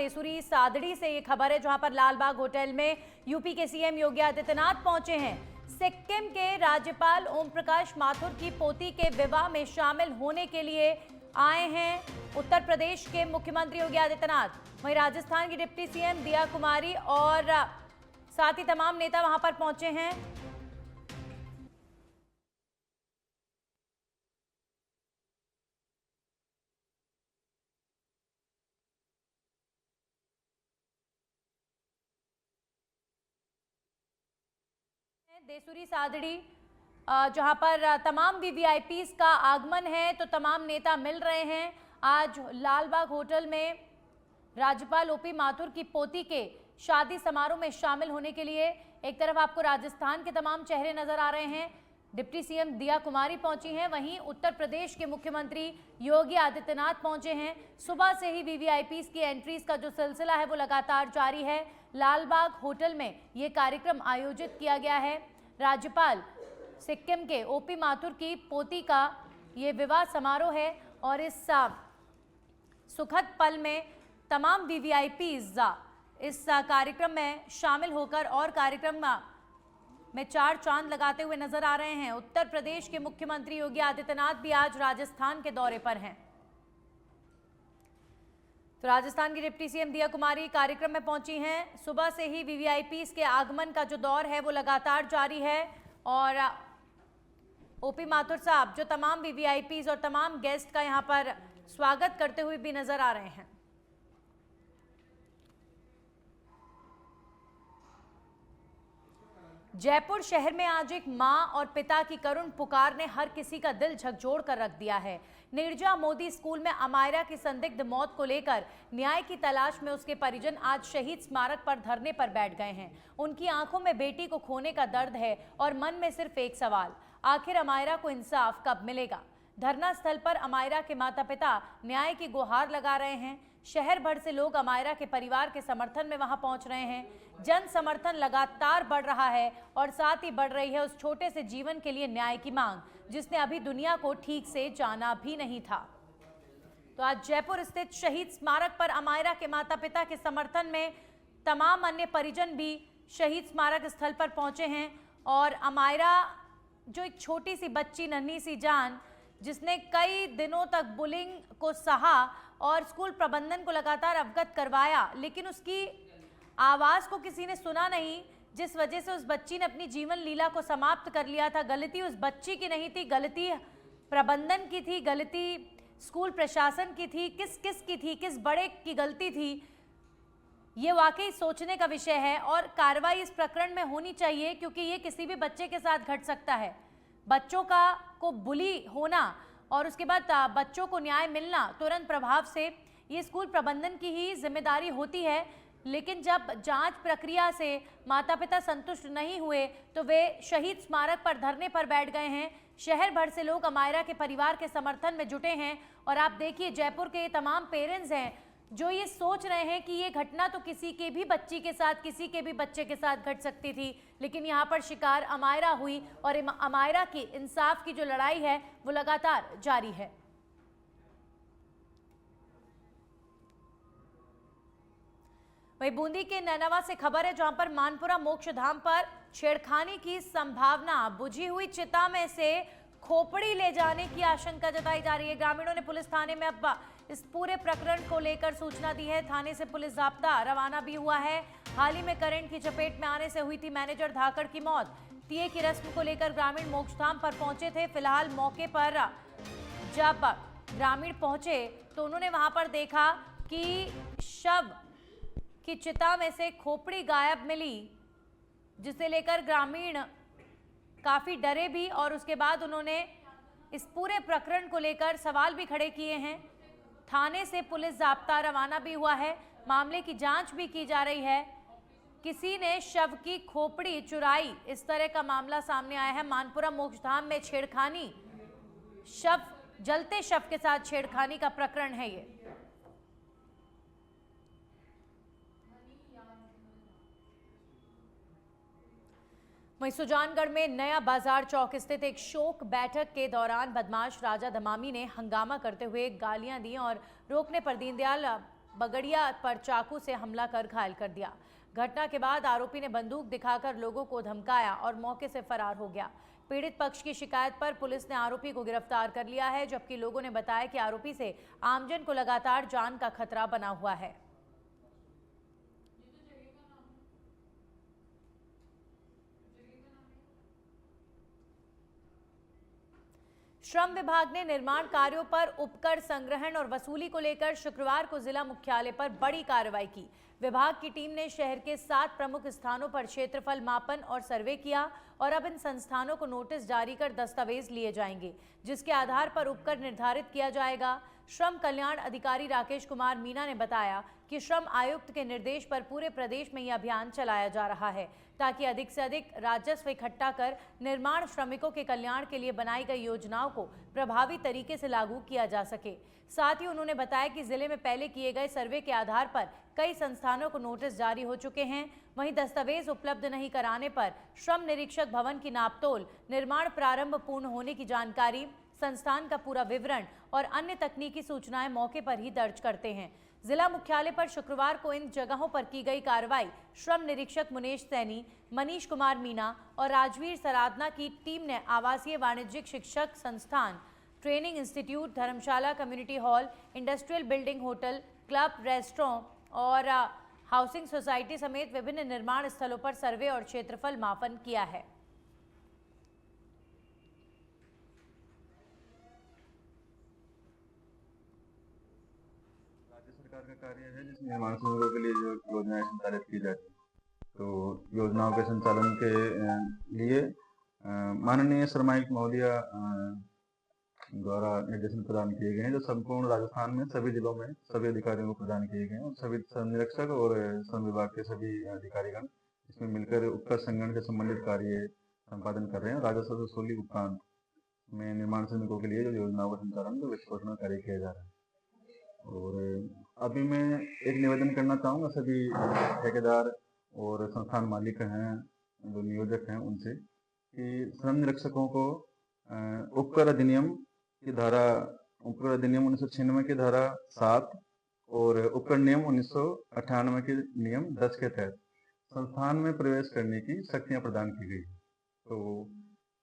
देसुरी सादड़ी से ये खबर है, जहां पर लालबाग होटल में यूपी के सीएम योगी आदित्यनाथ पहुंचे हैं। सिक्किम के राज्यपाल ओम प्रकाश माथुर की पोती के विवाह में शामिल होने के लिए आए हैं उत्तर प्रदेश के मुख्यमंत्री योगी आदित्यनाथ। वहीं राजस्थान की डिप्टी सीएम दिया कुमारी और साथ ही तमाम नेता वहां पर पहुंचे हैं। देसुरी सादड़ी जहां पर तमाम वीवीआईपीज का आगमन है, तो तमाम नेता मिल रहे हैं। आज लालबाग होटल में राज्यपाल ओपी माथुर की पोती के शादी समारोह में शामिल होने के लिए एक तरफ आपको राजस्थान के तमाम चेहरे नजर आ रहे हैं, डिप्टी सीएम दिया कुमारी पहुंची हैं, वहीं उत्तर प्रदेश के मुख्यमंत्री योगी आदित्यनाथ पहुंचे हैं। सुबह से ही वीवीआईपीज की एंट्रीज का जो सिलसिला है वो लगातार जारी है। लालबाग होटल में ये कार्यक्रम आयोजित किया गया है। राज्यपाल सिक्किम के ओपी माथुर की पोती का ये विवाह समारोह है और इस सुखद पल में तमाम वीवीआईपीज इस कार्यक्रम में शामिल होकर और कार्यक्रम में चार चांद लगाते हुए नजर आ रहे हैं। उत्तर प्रदेश के मुख्यमंत्री योगी आदित्यनाथ भी आज राजस्थान के दौरे पर हैं। तो राजस्थान की डिप्टी सीएम दिया कुमारी कार्यक्रम में पहुंची हैं। सुबह से ही वीवीआईपीज के आगमन का जो दौर है वो लगातार जारी है और ओपी माथुर साहब जो तमाम वीवीआईपीज और तमाम गेस्ट का यहां पर स्वागत करते हुए भी नजर आ रहे हैं। जयपुर शहर में आज एक मां और पिता की करुण पुकार ने हर किसी का दिल झकझोर कर रख दिया है। नीरजा मोदी स्कूल में अमायरा की संदिग्ध मौत को लेकर न्याय की तलाश में उसके परिजन आज शहीद स्मारक पर धरने पर बैठ गए हैं। उनकी आंखों में बेटी को खोने का दर्द है और मन में सिर्फ एक सवाल, आखिर अमायरा को इंसाफ कब मिलेगा। धरना स्थल पर अमायरा के माता पिता न्याय की गुहार लगा रहे हैं। शहर भर से लोग अमायरा के परिवार के समर्थन में वहां पहुंच रहे हैं। जन समर्थन लगातार बढ़ रहा है और साथ ही बढ़ रही है उस छोटे से जीवन के लिए न्याय की मांग, जिसने अभी दुनिया को ठीक से जाना भी नहीं था। तो आज जयपुर स्थित शहीद स्मारक पर अमायरा के माता पिता के समर्थन में तमाम अन्य परिजन भी शहीद स्मारक स्थल पर पहुंचे हैं और अमायरा जो एक छोटी सी बच्ची, नन्ही सी जान, जिसने कई दिनों तक बुलिंग को सहा और स्कूल प्रबंधन को लगातार अवगत करवाया, लेकिन उसकी आवाज़ को किसी ने सुना नहीं, जिस वजह से उस बच्ची ने अपनी जीवन लीला को समाप्त कर लिया था। गलती उस बच्ची की नहीं थी, गलती प्रबंधन की थी, गलती स्कूल प्रशासन की थी, किस की थी, किस बड़े की गलती थी, ये वाकई सोचने का विषय है और कार्रवाई इस प्रकरण में होनी चाहिए, क्योंकि ये किसी भी बच्चे के साथ घट सकता है। बच्चों को बुली होना और उसके बाद बच्चों को न्याय मिलना तुरंत प्रभाव से ये स्कूल प्रबंधन की ही जिम्मेदारी होती है, लेकिन जब जांच प्रक्रिया से माता पिता संतुष्ट नहीं हुए तो वे शहीद स्मारक पर धरने पर बैठ गए हैं। शहर भर से लोग अमायरा के परिवार के समर्थन में जुटे हैं और आप देखिए जयपुर के ये तमाम पेरेंट्स हैं जो ये सोच रहे हैं कि ये घटना तो किसी के भी बच्ची के साथ, किसी के भी बच्चे के साथ घट सकती थी, लेकिन यहाँ पर शिकार अमायरा हुई और अमायरा की इंसाफ की जो लड़ाई है वो लगातार जारी है। वहीं बूंदी के नैनावा से खबर है, जहां पर मानपुरा मोक्षधाम पर छेड़खानी की संभावना, बुझी हुई चिता में से खोपड़ी ले जाने की आशंका जताई जा रही है। ग्रामीणों ने पुलिस थाने में अब इस पूरे प्रकरण को लेकर सूचना दी है। थाने से पुलिस जाब्ता रवाना भी हुआ है। हाल ही में करंट की चपेट में आने से हुई थी मैनेजर धाकड़ की मौत। तिये की रस्म को लेकर ग्रामीण मोक्षधाम पर पहुंचे थे। फिलहाल मौके पर जब ग्रामीण पहुंचे तो उन्होंने वहां पर देखा कि शव की चिता में से खोपड़ी गायब मिली, जिसे लेकर ग्रामीण काफी डरे भी और उसके बाद उन्होंने इस पूरे प्रकरण को लेकर सवाल भी खड़े किए हैं। थाने से पुलिस जाब्ता रवाना भी हुआ है। मामले की जांच भी की जा रही है। किसी ने शव की खोपड़ी चुराई, इस तरह का मामला सामने आया है। मानपुरा मोक्षधाम में छेड़खानी, जलते शव के साथ छेड़खानी का प्रकरण है ये। वहीं सुजानगढ़ में नया बाजार चौक स्थित एक शोक बैठक के दौरान बदमाश राजा दमामी ने हंगामा करते हुए गालियां दी और रोकने पर दीनदयाल बगड़िया पर चाकू से हमला कर घायल कर दिया। घटना के बाद आरोपी ने बंदूक दिखाकर लोगों को धमकाया और मौके से फरार हो गया। पीड़ित पक्ष की शिकायत पर पुलिस ने आरोपी को गिरफ्तार कर लिया है, जबकि लोगों ने बताया कि आरोपी से आमजन को लगातार जान का खतरा बना हुआ है। श्रम विभाग ने निर्माण कार्यों पर उपकर संग्रहण और वसूली को लेकर शुक्रवार को जिला मुख्यालय पर बड़ी कार्रवाई की। विभाग की टीम ने शहर के 7 प्रमुख स्थानों पर क्षेत्रफल मापन और सर्वे किया और अब इन संस्थानों को नोटिस जारी कर दस्तावेज लिए जाएंगे, जिसके आधार पर उपकर निर्धारित किया जाएगा। श्रम कल्याण अधिकारी राकेश कुमार मीना ने बताया कि श्रम आयुक्त के निर्देश पर पूरे प्रदेश में यह अभियान चलाया जा रहा है, ताकि अधिक से अधिक राजस्व इकट्ठा कर निर्माण श्रमिकों के कल्याण के लिए बनाई गई योजनाओं को प्रभावी तरीके से लागू किया जा सके। साथ ही उन्होंने बताया कि जिले में पहले किए गए सर्वे के आधार पर कई संस्थानों को नोटिस जारी हो चुके हैं। वहीं दस्तावेज उपलब्ध नहीं कराने पर श्रम निरीक्षक भवन की नापतोल, निर्माण प्रारंभ पूर्ण होने की जानकारी, संस्थान का पूरा विवरण और अन्य तकनीकी सूचनाएं मौके पर ही दर्ज करते हैं। जिला मुख्यालय पर शुक्रवार को इन जगहों पर की गई कार्रवाई श्रम निरीक्षक मुनेश सैनी, मनीष कुमार मीना और राजवीर सराधना की टीम ने आवासीय वाणिज्यिक शिक्षक संस्थान, ट्रेनिंग इंस्टीट्यूट, धर्मशाला, community hall, industrial building, hotel, club, restaurant और हाउसिंग सोसाइटी समेत विभिन्न निर्माण स्थलों पर सर्वे और क्षेत्रफल मापन किया है। राज्य सरकार का कार्य है जिसमें निर्माण श्रमिकों के लिए जो योजनाएं संचालित की जाती है, तो योजनाओं के संचालन के लिए माननीय श्रम आयुक्त महोदया द्वारा निर्देशन प्रदान किए गए हैं, जो संपूर्ण राजस्थान में सभी जिलों में सभी अधिकारियों को प्रदान किए गए हैं और सभी श्रम निरीक्षक और श्रम विभाग के सभी अधिकारीगण इसमें मिलकर उपकर संगठन से संबंधित कार्य संपादन कर रहे हैं। राजस्व वसूली उपरांत में निर्माण श्रमिकों के लिए जो योजनाओं का संचालन तो विश्वसनीय कार्य किया जा रहा है। और अभी मैं एक निवेदन करना चाहूँगा सभी ठेकेदार और संस्थान मालिक हैं, जो नियोजक हैं, उनसे कि श्रम निरीक्षकों को उपकर अधिनियम की धारा, उपकर अधिनियम 1996 की धारा 7 और उपकर नियम 1998 के नियम 10 के तहत संस्थान में प्रवेश करने की शक्तियां प्रदान की गई। तो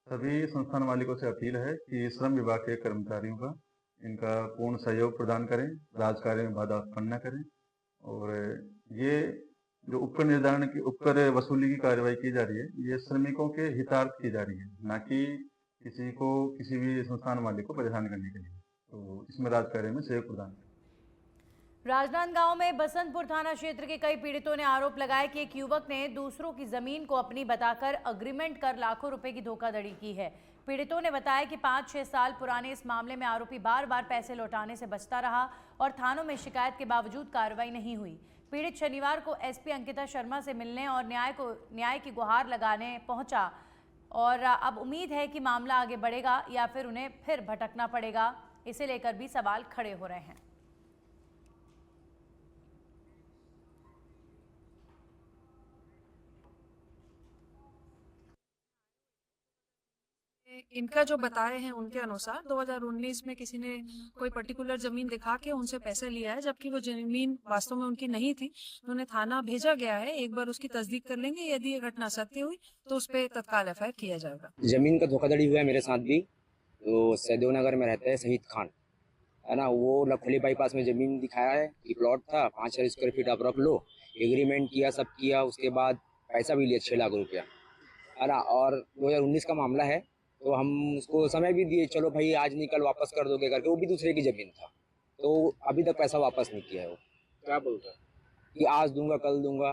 सभी संस्थान मालिकों से अपील है कि श्रम विभाग के कर्मचारियों का इनका पूर्ण सहयोग प्रदान करें, राजकार्य में बाधा उत्पन्न न करें और ये जो उपकर निर्धारण की, उपकर वसूली की कार्रवाई की जा रही है, ये श्रमिकों के हितार्थ की जा रही है, ना कि किसी को, किसी भी संस्थान मालिक को परेशान करने के लिए। तो इसमें राजकार्य में सहयोग प्रदान करें। राजनांदगांव में बसंतपुर थाना क्षेत्र के कई पीड़ितों ने आरोप लगाया कि एक युवक ने दूसरों की जमीन को अपनी बताकर अग्रीमेंट कर लाखों रुपए की धोखाधड़ी की है। पीड़ितों ने बताया कि 5-6 साल पुराने इस मामले में आरोपी बार बार पैसे लौटाने से बचता रहा और थानों में शिकायत के बावजूद कार्रवाई नहीं हुई। पीड़ित शनिवार को एसपी अंकिता शर्मा से मिलने और न्याय की गुहार लगाने पहुंचा और अब उम्मीद है कि मामला आगे बढ़ेगा या फिर उन्हें फिर भटकना पड़ेगा। इसे लेकर भी सवाल खड़े हो रहे हैं। इनका जो बताए हैं उनके अनुसार 2019 में किसी ने कोई पर्टिकुलर जमीन दिखा के उनसे पैसे लिया है, जबकि वो जमीन वास्तव में उनकी नहीं थी। उन्हें थाना भेजा गया है, एक बार उसकी तस्दीक कर लेंगे। यदि ये घटना सत्य हुई तो उस पर तत्काल एफआईआर किया जाएगा। जमीन का धोखाधड़ी हुआ है मेरे साथ भी। तो सहदेव नगर में रहते हैं शहीद खान, है ना, वो लखोली बाईपास में जमीन दिखाया है कि प्लॉट था 5000 स्क्वायर फीट, आप रख लो। एग्रीमेंट किया, सब किया, उसके बाद पैसा भी लिया 6 लाख रुपया, है ना। और 2019 का मामला है, तो हम उसको समय भी दिए, चलो भाई आज नहीं कल वापस कर दोगे करके। वो भी दूसरे की जमीन था, तो अभी तक पैसा वापस नहीं किया है। वो क्या बोलता है कि आज दूंगा कल दूंगा,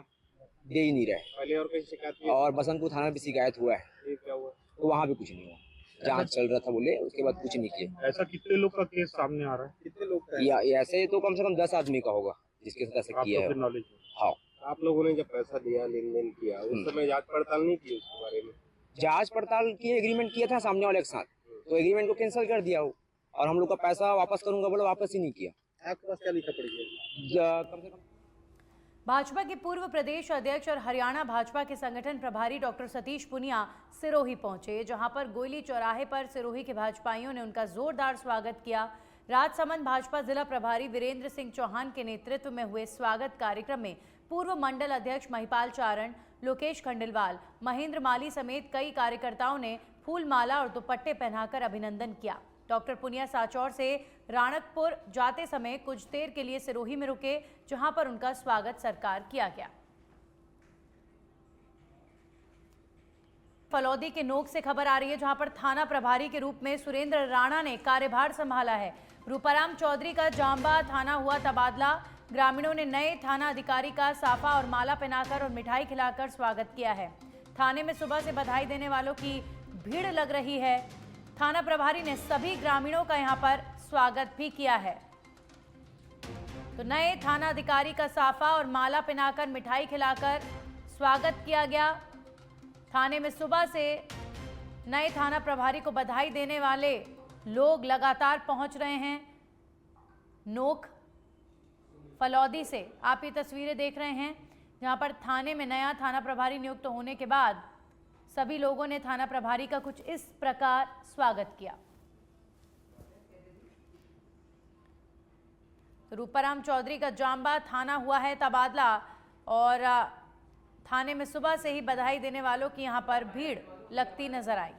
दे ही नहीं रहे। पहले और कहीं शिकायत और बसंतपुर थाना भी शिकायत हुआ है, ये क्या हुआ? तो वहाँ भी कुछ नहीं हुआ, जांच चल रहा था बोले, उसके बाद कुछ नहीं किया। ऐसा कितने लोग का केस सामने आ रहा है? कितने लोग या ऐसे तो कम से कम 10 आदमी का होगा जिसके साथ ऐसा किया है। नॉलेज? हाँ, आप लोगों ने जब पैसा दिया, लेन देन किया, उस समय जांच पड़ताल नहीं की उसके बारे में? जांच पड़ताल की, एग्रीमेंट किया था सामने वाले के साथ, तो एग्रीमेंट को कैंसिल कर दिया वो, और हम लोग का पैसा वापस करूंगा बोले, वापस ही नहीं किया। आपके पास क्या लिखा पड़ गया? कम से कम भाजपा के पूर्व प्रदेश अध्यक्ष और हरियाणा भाजपा के संगठन प्रभारी डॉक्टर सतीश पुनिया सिरोही पहुंचे, जहां पर गोयली चौराहे पर सिरोही के भाजपाइयों ने उनका जोरदार स्वागत किया। राजसमंद भाजपा जिला प्रभारी वीरेंद्र सिंह चौहान के नेतृत्व में हुए स्वागत कार्यक्रम में पूर्व मंडल अध्यक्ष महिपाल चारण, लोकेश खंडेलवाल, महेंद्र माली समेत कई कार्यकर्ताओं ने फूल माला और दुपट्टे पहनाकर अभिनंदन किया। डॉक्टर पुनिया साचौर से राणकपुर जाते समय कुछ देर के लिए सिरोही में रुके, जहां पर उनका स्वागत सत्कार किया गया। फलौदी के नोक से खबर आ रही है, जहां पर थाना प्रभारी के रूप में सुरेंद्र राणा ने कार्यभार संभाला है। रूपाराम चौधरी का जांबा थाना हुआ तबादला। ग्रामीणों ने नए थाना अधिकारी का साफा और माला पहनाकर और मिठाई खिलाकर स्वागत किया है। थाने में सुबह से बधाई देने वालों की भीड़ लग रही है। थाना प्रभारी ने सभी ग्रामीणों का यहां पर स्वागत भी किया है। तो नए थाना अधिकारी का साफा और माला पहनाकर मिठाई खिलाकर स्वागत किया गया। थाने में सुबह से नए थाना प्रभारी को बधाई देने वाले लोग लगातार पहुंच रहे हैं। नोक फलौदी से आप ये तस्वीरें देख रहे हैं, जहां पर थाने में नया थाना प्रभारी नियुक्त होने के बाद सभी लोगों ने थाना प्रभारी का कुछ इस प्रकार स्वागत किया। रूपाराम चौधरी का जांबा थाना हुआ है तबादला और थाने में सुबह से ही बधाई देने वालों की यहां पर भीड़ लगती नजर आई।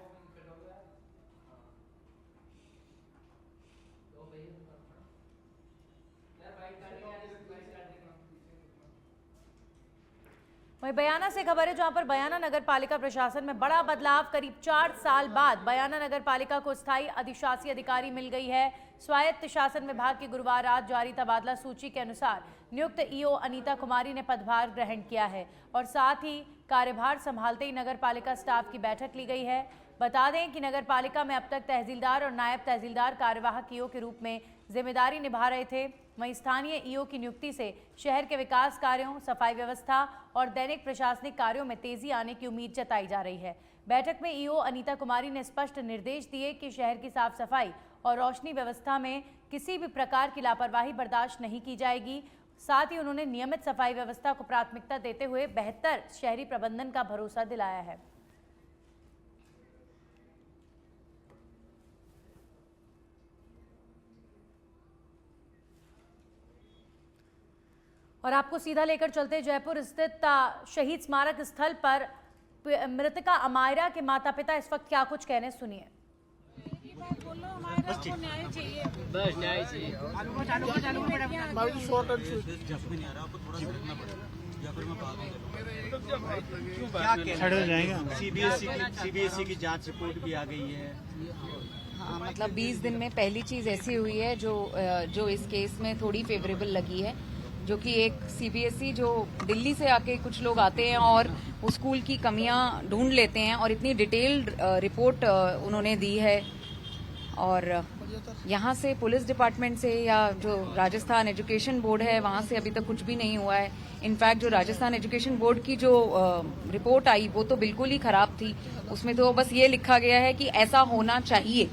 वहीं बयाना से खबर है, जहां पर बयाना नगर पालिका प्रशासन में बड़ा बदलाव। करीब 4 साल बाद बयाना नगर पालिका को स्थायी अधिशासी अधिकारी मिल गई है। स्वायत्त शासन विभाग की गुरुवार रात जारी तबादला सूची के अनुसार नियुक्त ईओ अनीता कुमारी ने पदभार ग्रहण किया है और साथ ही कार्यभार संभालते ही नगर पालिका स्टाफ की बैठक ली गई है। बता दें कि नगर पालिका में अब तक तहसीलदार और नायब तहसीलदार कार्यवाहक ईओ के रूप में जिम्मेदारी निभा रहे थे। वहीं स्थानीय ईओ की नियुक्ति से शहर के विकास कार्यों, सफाई व्यवस्था और दैनिक प्रशासनिक कार्यों में तेजी आने की उम्मीद जताई जा रही है। बैठक में ईओ अनीता कुमारी ने स्पष्ट निर्देश दिए कि शहर की साफ सफाई और रोशनी व्यवस्था में किसी भी प्रकार की लापरवाही बर्दाश्त नहीं की जाएगी। साथ ही उन्होंने नियमित सफाई व्यवस्था को प्राथमिकता देते हुए बेहतर शहरी प्रबंधन का भरोसा दिलाया है। और आपको सीधा लेकर चलते जयपुर स्थित शहीद स्मारक स्थल पर मृतका अमायरा के माता पिता इस वक्त क्या कुछ कहने, सुनिए। सीबीएसई की जांच रिपोर्ट भी आ गई है। हाँ, मतलब 20 दिन में पहली चीज ऐसी हुई है जो इस केस में थोड़ी फेवरेबल लगी है, जो कि एक सीबीएसई जो दिल्ली से आके कुछ लोग आते हैं और उस स्कूल की कमियां ढूंढ लेते हैं और इतनी डिटेल्ड रिपोर्ट उन्होंने दी है। और यहाँ से पुलिस डिपार्टमेंट से या जो राजस्थान एजुकेशन बोर्ड है वहाँ से अभी तक कुछ भी नहीं हुआ है। इनफैक्ट जो राजस्थान एजुकेशन बोर्ड की जो रिपोर्ट आई वो तो बिल्कुल ही खराब थी। उसमें तो बस ये लिखा गया है कि ऐसा होना चाहिए,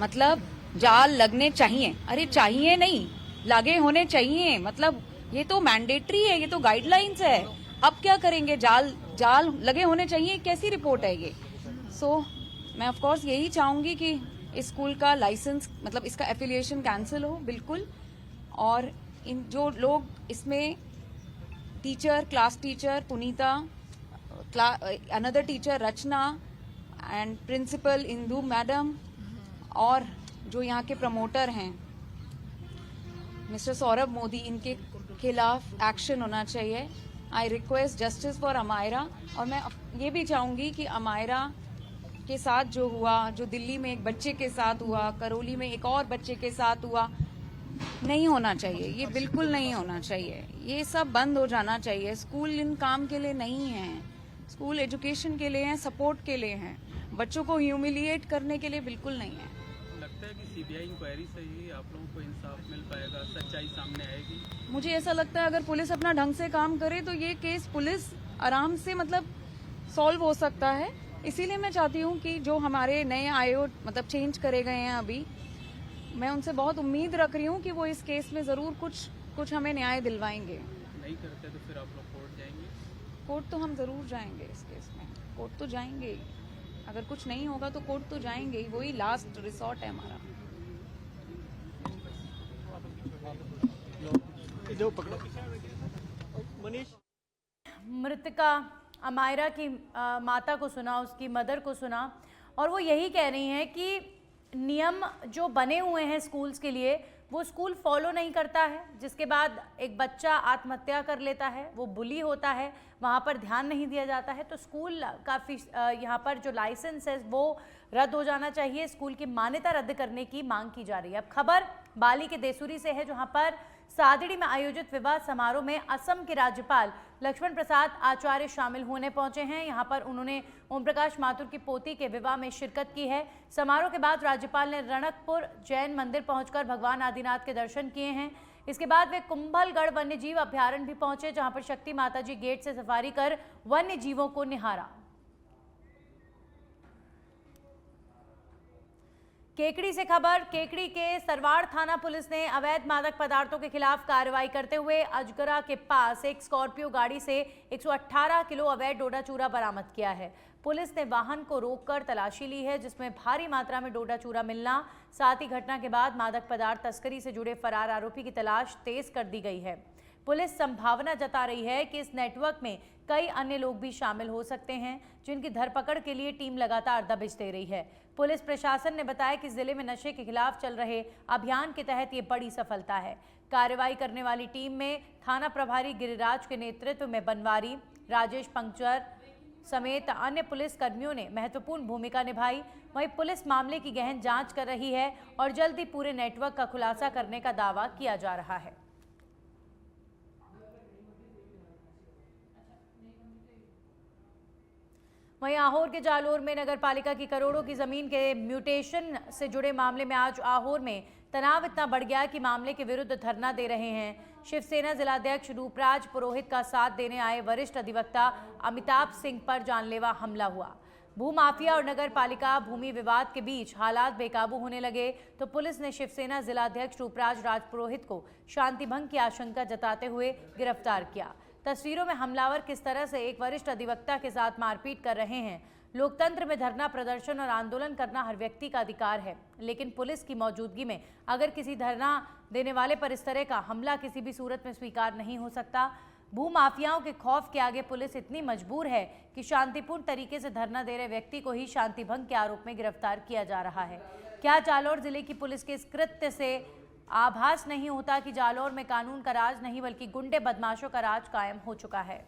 मतलब जाल लगने चाहिए। अरे चाहिए नहीं, लगे होने चाहिए, मतलब ये तो मैंडेटरी है, ये तो गाइडलाइंस है। अब क्या करेंगे, जाल लगे होने चाहिए, कैसी रिपोर्ट है ये। मैं ऑफ कोर्स यही चाहूंगी कि इस स्कूल का लाइसेंस, मतलब इसका एफिलिएशन कैंसिल हो बिल्कुल। और इन जो लोग इसमें teacher, class teacher Punita, another teacher Rachna and principal Indu madam और जो यहाँ के प्रमोटर हैं मिस्टर सौरभ मोदी, इनके खिलाफ एक्शन होना चाहिए। I request justice for Amayra. और मैं ये भी चाहूंगी कि अमायरा के साथ जो हुआ, जो दिल्ली में एक बच्चे के साथ हुआ, करौली में एक और बच्चे के साथ हुआ, नहीं होना चाहिए, ये बिल्कुल नहीं होना चाहिए। ये सब बंद हो जाना चाहिए। स्कूल इन काम के लिए नहीं है, स्कूल एजुकेशन के लिए है, सपोर्ट के लिए है, बच्चों को ह्यूमिलिएट करने के लिए बिल्कुल नहीं है। लगता है कि सीबीआई इंक्वायरी से ही आप लोगों को इंसाफ मिल पाएगा, सच्चाई सामने आएगी। मुझे ऐसा लगता है अगर पुलिस अपना ढंग से काम करे तो ये केस पुलिस आराम से मतलब सॉल्व हो सकता है। इसीलिए मैं चाहती हूँ कि जो हमारे नए आईओ मतलब चेंज करे गए हैं अभी, मैं उनसे बहुत उम्मीद रख रही हूँ कि वो इस केस में जरूर कुछ हमें न्याय दिलवाएंगे। नहीं करते तो फिर आप लोग कोर्ट जाएंगे? कोर्ट तो हम जरूर जाएंगे, इस केस में कोर्ट तो जाएंगे ही। अगर कुछ नहीं होगा तो कोर्ट तो जाएंगे ही, वही लास्ट रिसोर्ट है हमारा। मृतका अमायरा की माता को सुना, उसकी मदर को सुना, और वो यही कह रही हैं कि नियम जो बने हुए हैं स्कूल्स के लिए वो स्कूल फॉलो नहीं करता है, जिसके बाद एक बच्चा आत्महत्या कर लेता है, वो बुली होता है, वहाँ पर ध्यान नहीं दिया जाता है। तो स्कूल काफ़ी यहाँ पर जो लाइसेंस है वो रद्द हो जाना चाहिए, स्कूल की मान्यता रद्द करने की मांग की जा रही है। अब खबर बाली के देसूरी से है, जहाँ पर सादड़ी में आयोजित विवाह समारोह में असम के राज्यपाल लक्ष्मण प्रसाद आचार्य शामिल होने पहुंचे हैं। यहां पर उन्होंने ओम प्रकाश माथुर की पोती के विवाह में शिरकत की है। समारोह के बाद राज्यपाल ने रणकपुर जैन मंदिर पहुंचकर भगवान आदिनाथ के दर्शन किए हैं। इसके बाद वे कुंभलगढ़ वन्यजीव अभ्यारण्य भी पहुंचे, जहां पर शक्ति माताजी गेट से सफारी कर वन्य जीवों को निहारा। केकड़ी से खबर, केकड़ी के सरवाड़ थाना पुलिस ने अवैध मादक पदार्थों के खिलाफ कार्रवाई करते हुए अजगरा के पास एक स्कॉर्पियो गाड़ी से 118 किलो अवैध डोडा चूरा बरामद किया है। पुलिस ने वाहन को रोककर तलाशी ली है, जिसमें भारी मात्रा में डोडा चूरा मिलना, साथ ही घटना के बाद मादक पदार्थ तस्करी से जुड़े फरार आरोपी की तलाश तेज कर दी गई है। पुलिस संभावना जता रही है कि इस नेटवर्क में कई अन्य लोग भी शामिल हो सकते हैं, जिनकी धरपकड़ के लिए टीम लगातार दबिश दे रही है। पुलिस प्रशासन ने बताया कि जिले में नशे के खिलाफ चल रहे अभियान के तहत ये बड़ी सफलता है। कार्रवाई करने वाली टीम में थाना प्रभारी गिरिराज के नेतृत्व में बनवारी, राजेश पंचर समेत अन्य पुलिस कर्मियों ने महत्वपूर्ण भूमिका निभाई। वहीं पुलिस मामले की गहन जांच कर रही है और जल्द ही पूरे नेटवर्क का खुलासा करने का दावा किया जा रहा है। वहीं आहोर के जालोर में नगर पालिका की करोड़ों की जमीन के म्यूटेशन से जुड़े मामले में आज आहोर में तनाव इतना बढ़ गया कि मामले के विरुद्ध धरना दे रहे हैं। शिवसेना जिलाध्यक्ष रूपराज पुरोहित का साथ देने आए वरिष्ठ अधिवक्ता अमिताभ सिंह पर जानलेवा हमला हुआ। भूमाफिया और नगर पालिका भूमि विवाद के बीच हालात बेकाबू होने लगे तो पुलिस ने शिवसेना जिलाध्यक्ष रूपराज राजपुरोहित को शांति भंग की आशंका जताते हुए गिरफ्तार किया। तस्वीरों में हमलावर किस तरह से एक वरिष्ठ अधिवक्ता के साथ मारपीट कर रहे हैं। लोकतंत्र में धरना प्रदर्शन और आंदोलन करना हर व्यक्ति का अधिकार है, लेकिन पुलिस की मौजूदगी में अगर किसी धरना देने वाले पर इस तरह का हमला किसी भी सूरत में स्वीकार नहीं हो सकता। भूमाफियाओं के खौफ के आगे पुलिस इतनी मजबूर है कि शांतिपूर्ण तरीके से धरना दे रहे व्यक्ति को ही शांति भंग के आरोप में गिरफ्तार किया जा रहा है। क्या जालौर जिले की पुलिस के इस कृत्य से आभास नहीं होता कि जालौर में कानून का राज नहीं बल्कि गुंडे बदमाशों का राज कायम हो चुका है।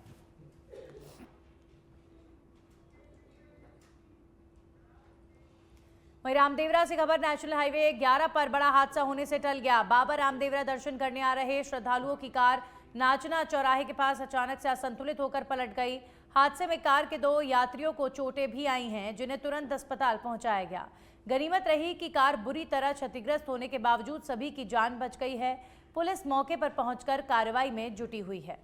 वहीं रामदेवरा से खबर, नेशनल हाईवे 11 पर बड़ा हादसा होने से टल गया। बाबा रामदेवरा दर्शन करने आ रहे श्रद्धालुओं की कार नाचना चौराहे के पास अचानक से असंतुलित होकर पलट गई। हादसे में कार के 2 यात्रियों को चोटें भी आई हैं, जिन्हें तुरंत अस्पताल पहुंचाया गया। गनीमत रही कि कार बुरी तरह क्षतिग्रस्त होने के बावजूद सभी की जान बच गई है। पुलिस मौके पर पहुंचकर कार्रवाई में जुटी हुई है।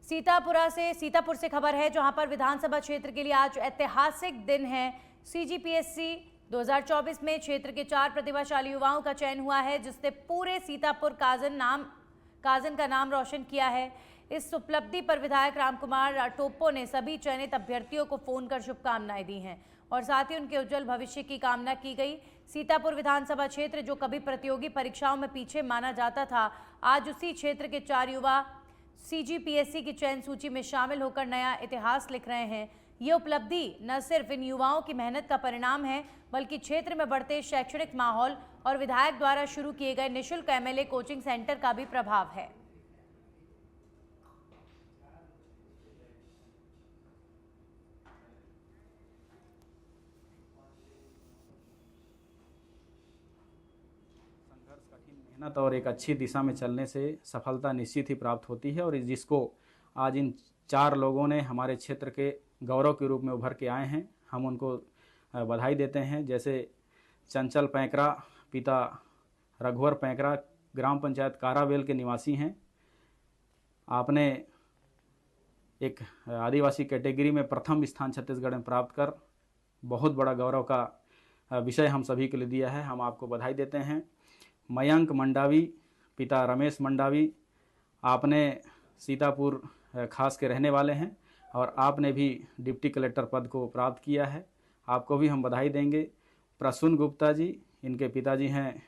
सीतापुर से खबर है, जहां पर विधानसभा क्षेत्र के लिए आज ऐतिहासिक दिन है। CGPSC 2024 में क्षेत्र के 4 प्रतिभाशाली युवाओं का चयन हुआ है, जिसने पूरे सीतापुर काजन का नाम रोशन किया है। इस उपलब्धि पर विधायक रामकुमार टोप्पो ने सभी चयनित अभ्यर्थियों को फोन कर शुभकामनाएं दी हैं और साथ ही उनके उज्जवल भविष्य की कामना की गई। सीतापुर विधानसभा क्षेत्र, जो कभी प्रतियोगी परीक्षाओं में पीछे माना जाता था, आज उसी क्षेत्र के 4 युवा CGPSC की चयन सूची में शामिल होकर नया इतिहास लिख रहे हैं। ये उपलब्धि न सिर्फ इन युवाओं की मेहनत का परिणाम है, बल्कि क्षेत्र में बढ़ते शैक्षणिक माहौल और विधायक द्वारा शुरू किए गए निःशुल्क MLA कोचिंग सेंटर का भी प्रभाव है। मेहनत और एक अच्छी दिशा में चलने से सफलता निश्चित ही प्राप्त होती है और जिसको आज इन 4 लोगों ने हमारे क्षेत्र के गौरव के रूप में उभर के आए हैं, हम उनको बधाई देते हैं। जैसे चंचल पैंकरा, पिता रघुवर पैंकरा ग्राम पंचायत कारावेल के निवासी हैं। आपने एक आदिवासी कैटेगरी में प्रथम स्थान छत्तीसगढ़ में प्राप्त कर बहुत बड़ा गौरव का विषय हम सभी के लिए दिया है, हम आपको बधाई देते हैं। मयंक मंडावी, पिता रमेश मंडावी, आपने सीतापुर खास के रहने वाले हैं और आपने भी डिप्टी कलेक्टर पद को प्राप्त किया है। आपको भी हम बधाई देंगे। प्रसून गुप्ता जी, इनके पिताजी हैं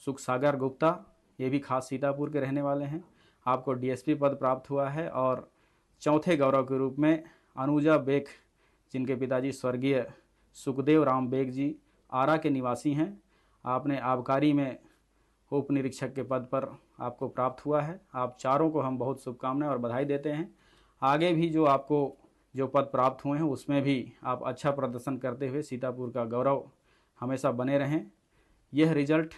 सुख सागर गुप्ता, ये भी खास सीतापुर के रहने वाले हैं। आपको डीएसपी पद प्राप्त हुआ है। और चौथे गौरव के रूप में अनुजा बेग, जिनके पिताजी स्वर्गीय सुखदेव राम बेग जी आरा के निवासी हैं, आपने आबकारी में उप निरीक्षक के पद पर आपको प्राप्त हुआ है। आप चारों को हम बहुत शुभकामनाएं और बधाई देते हैं। आगे भी जो आपको जो पद प्राप्त हुए हैं उसमें भी आप अच्छा प्रदर्शन करते हुए सीतापुर का गौरव हमेशा बने रहें। यह रिजल्ट